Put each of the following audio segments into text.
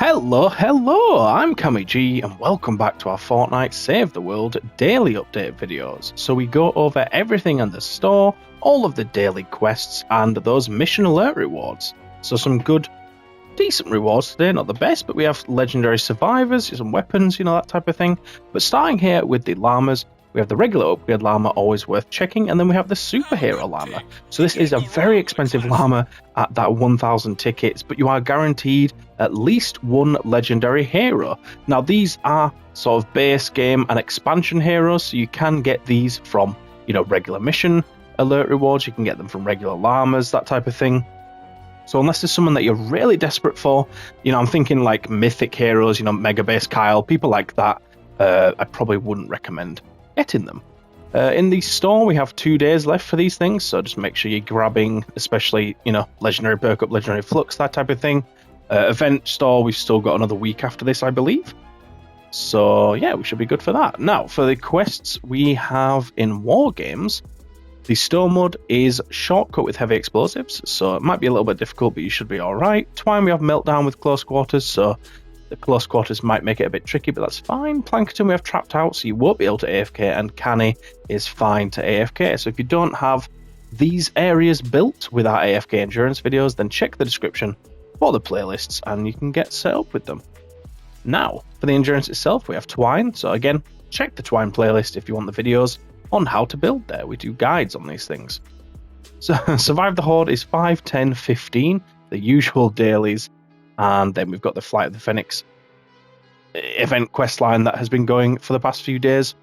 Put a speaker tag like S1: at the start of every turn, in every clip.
S1: Hello, I'm CammyG and welcome back to our Fortnite Save the World daily update videos. So we go over everything in the store, all of the daily quests and those mission alert rewards. So some good, decent rewards today, not the best, but we have legendary survivors, some weapons, that type of thing. But starting here with the llamas, we have the regular upgrade llama, always worth checking, and then we have the superhero llama. So this is a very expensive llama at that 1,000 tickets, but you are guaranteed at least one legendary hero. Now these are sort of base game and expansion heroes, so you can get these from, regular mission alert rewards, you can get them from regular llamas, that type of thing. So unless there's someone that you're really desperate for, I'm thinking like mythic heroes, Mega Base Kyle, people like that, I probably wouldn't recommend getting them. In the store, we have 2 days left for these things, so just make sure you're grabbing, especially, legendary perk up, legendary flux, that type of thing. Event store, we've still got another week after this, I believe. So yeah, we should be good for that. Now, for the quests we have in war games, the store mode is shortcut with heavy explosives, so it might be a little bit difficult, but you should be alright. Twine, we have meltdown with close quarters, so the close quarters might make it a bit tricky, but that's fine. Plankton, we have trapped out, so you won't be able to AFK, and Canny is fine to AFK. So if you don't have these areas built with our AFK endurance videos, then check the description for the playlists, and you can get set up with them. Now, for the endurance itself, we have Twine, so again, check the Twine playlist if you want the videos on how to build there. We do guides on these things. So Survive the Horde is 5, 10, 15, the usual dailies. And then we've got the Flight of the Phoenix event quest line that has been going for the past few days.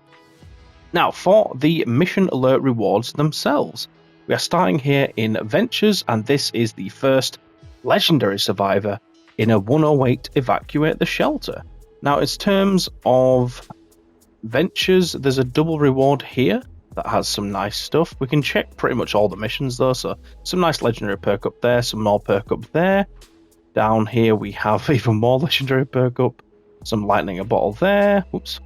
S1: Now, for the mission alert rewards themselves, we are starting here in Ventures, and this is the first legendary survivor in a 108 Evacuate the Shelter. Now, in terms of Ventures, there's a double reward here that has some nice stuff. We can check pretty much all the missions though, so some nice legendary perk up there, some more perk up there. Down here we have even more legendary perk up, some lightning a bottle there, whoops,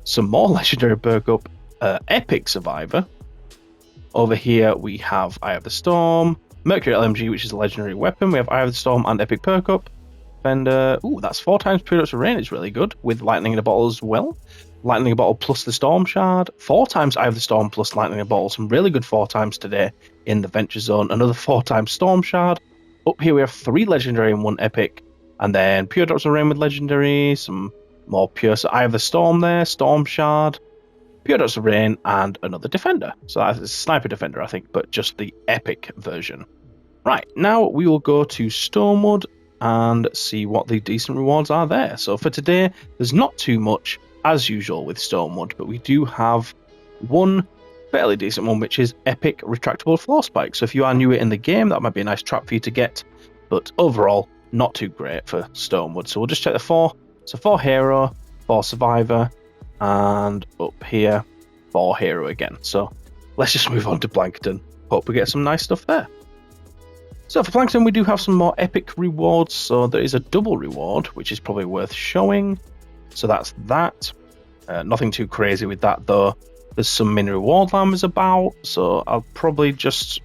S1: some more legendary perk up, epic survivor. Over here we have Eye of the Storm, Mercury LMG, which is a legendary weapon. We have Eye of the Storm and epic perk up. And that's 4 times Periodic Rain, is really good, with lightning in a bottle as well. Lightning in a bottle plus the Storm Shard, 4 times Eye of the Storm plus lightning in a bottle, some really good 4 times today in the Venture Zone, another 4 times Storm Shard. Up here we have 3 legendary and 1 epic, and then pure drops of rain with legendary, some more pure, so Eye of the Storm there, Storm Shard, pure drops of rain, and another defender. So that's a sniper defender, I think, but just the epic version. Right, now we will go to Stormwood and see what the decent rewards are there. So for today, there's not too much as usual with Stormwood, but we do have one fairly decent one, which is epic retractable floor spike. So if you are newer in the game, that might be a nice trap for you to get, but overall not too great for Stormwood. So we'll just check the 4. So 4 hero, 4 survivor, and up here 4 hero again. So let's just move on to Plankton. Hope we get some nice stuff there. So for Plankton, we do have some more epic rewards. So there is a double reward, which is probably worth showing. So that's that. Nothing too crazy with that though. There's some mini reward llamas about, so I'll probably just...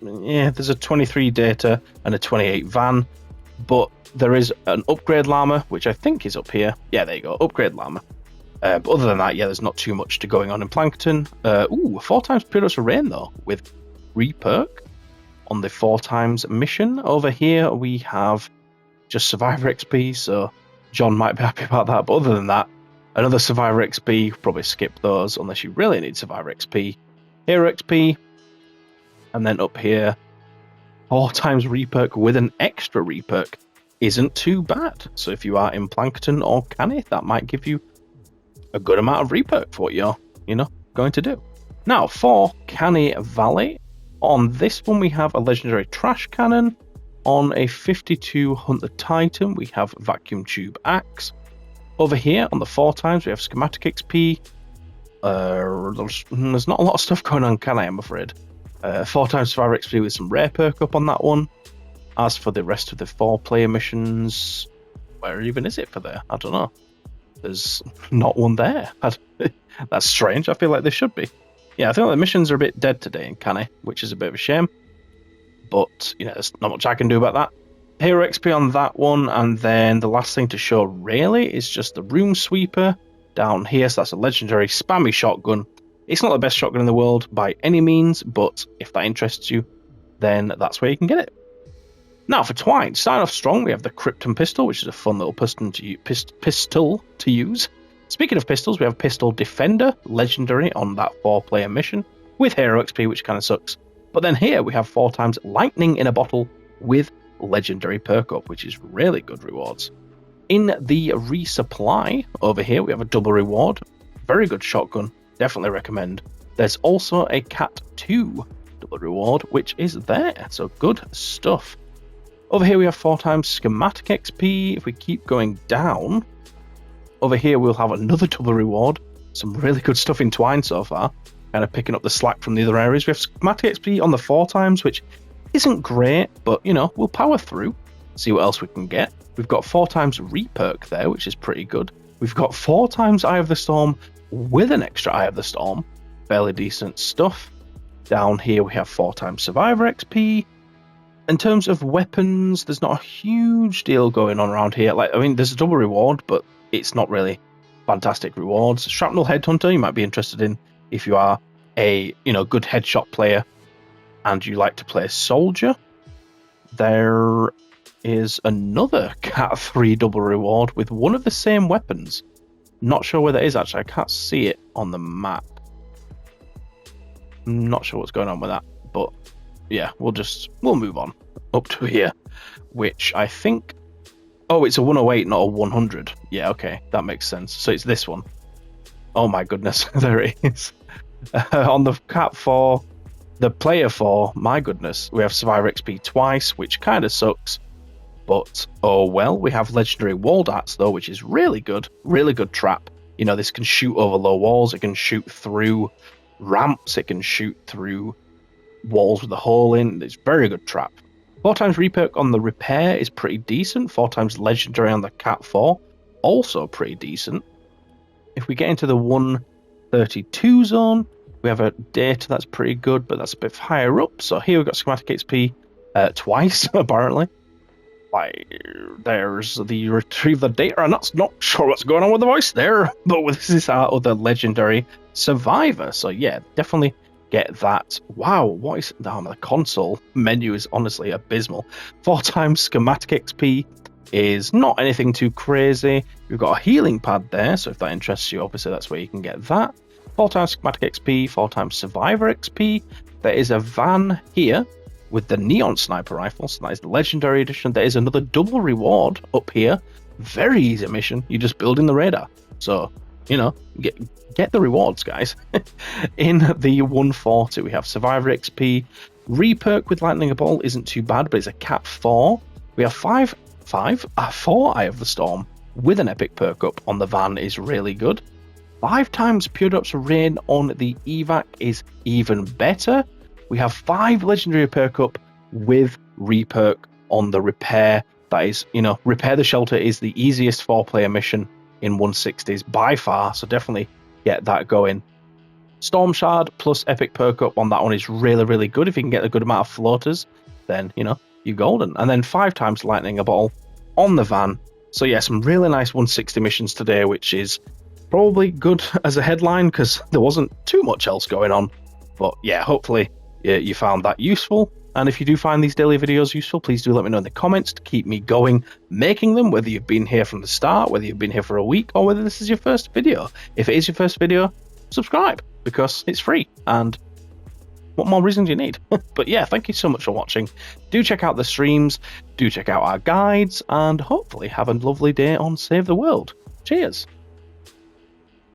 S1: Yeah, there's a 23 data and a 28 van, but there is an upgrade llama, which I think is up here. Yeah, there you go, upgrade llama. But other than that, yeah, there's not too much to going on in Plankton. 4 times Periodic Rain though, with re-perk on the 4 times mission. Over here we have just Survivor XP, so John might be happy about that, but other than that, another Survivor XP, probably skip those unless you really need Survivor XP. Hero XP, and then up here, 4 times reperk with an extra reperk isn't too bad. So if you are in Plankton or Canny, that might give you a good amount of reperk for what you're, going to do. Now, for Canny Valley, on this one we have a legendary trash cannon. On a 52 Hunter Titan, we have vacuum tube axe. Over here, on the 4 times, we have schematic XP. There's not a lot of stuff going on, I'm afraid. 4 times Survivor XP with some rare perk up on that one. As for the rest of the 4-player missions, where even is it for there? I don't know. There's not one there. That's strange. I feel like there should be. Yeah, I think the missions are a bit dead today in Canny, which is a bit of a shame. But, there's not much I can do about that. Hero XP on that one, and then the last thing to show really is just the Room Sweeper down here. So that's a legendary spammy shotgun. It's not the best shotgun in the world by any means, but if that interests you, then that's where you can get it. Now for Twine, starting off strong, we have the Krypton Pistol, which is a fun little pistol to use. Speaking of pistols, we have Pistol Defender, legendary on that 4-player mission, with Hero XP, which kind of sucks. But then here we have 4 times Lightning in a Bottle with legendary perk up, which is really good rewards. In the resupply over here, we have a double reward, very good shotgun, definitely recommend. There's also a Cat 2 double reward, which is there, so good stuff. Over here we have 4 times Schematic XP. If we keep going down, over here we'll have another double reward, some really good stuff in Twine so far, kind of picking up the slack from the other areas. We have Schematic XP on the 4 times, which isn't great, but you know, we'll power through, see what else we can get. We've got 4 times Reperk there, which is pretty good. We've got 4 times Eye of the Storm with an extra Eye of the Storm, fairly decent stuff. Down here we have 4 times Survivor XP. In terms of weapons, there's not a huge deal going on around here. Like, I mean, there's a double reward, but it's not really fantastic rewards. Shrapnel Headhunter you might be interested in if you are a good headshot player and you like to play soldier. There is another Cat 3 double reward with one of the same weapons. Not sure where that is actually. I can't see it on the map. I'm not sure what's going on with that, but yeah, we'll move on up to here, which I think, oh, it's a 108, not a 100. Yeah, okay, that makes sense. So it's this one. Oh my goodness, there it is. On the Cat 4, the Player 4, my goodness, we have Survivor XP twice, which kind of sucks, but oh well. We have legendary wall darts though, which is really good trap. You know, this can shoot over low walls, it can shoot through ramps, it can shoot through walls with a hole in. It's very good trap. 4 times Reperk on the Repair is pretty decent. 4 times legendary on the Cat 4, also pretty decent. If we get into the 132 zone, we have a data that's pretty good, but that's a bit higher up. So here we've got Schematic XP twice, apparently. There's the Retrieve the Data. I'm not sure what's going on with the voice there, but this is our other legendary Survivor. So yeah, definitely get that. Wow, what is the console menu is honestly abysmal. 4 times Schematic XP is not anything too crazy. We've got a healing pad there, so if that interests you, obviously that's where you can get that. 4 times Schematic XP, 4 times Survivor XP. There is a van here with the Neon Sniper Rifle, so that is the Legendary Edition. There is another double reward up here. Very easy mission. You just build in the radar. So, get the rewards, guys. In the 140, we have Survivor XP. Reperk with Lightning Ball isn't too bad, but it's a Cat 4. We have 4 Eye of the Storm with an epic perk up on the van is really good. 5 times Pure Drops of Rain on the evac is even better. We have 5 legendary perk up with Reperk on the Repair. That is, Repair the Shelter is the easiest 4-player mission in 160s by far, so definitely get that going. Storm Shard plus epic perk up on that one is really, really good. If you can get a good amount of floaters, then, you're golden. And then 5 times Lightning a Bottle on the van. So yeah, some really nice 160 missions today, which is probably good as a headline because there wasn't too much else going on. But yeah, hopefully you found that useful. And if you do find these daily videos useful, please do let me know in the comments to keep me going making them, whether you've been here from the start, whether you've been here for a week, or whether this is your first video. If it is your first video, subscribe because it's free. And what more reason do you need? But yeah, thank you so much for watching. Do check out the streams, do check out our guides, and hopefully have a lovely day on Save the World. Cheers.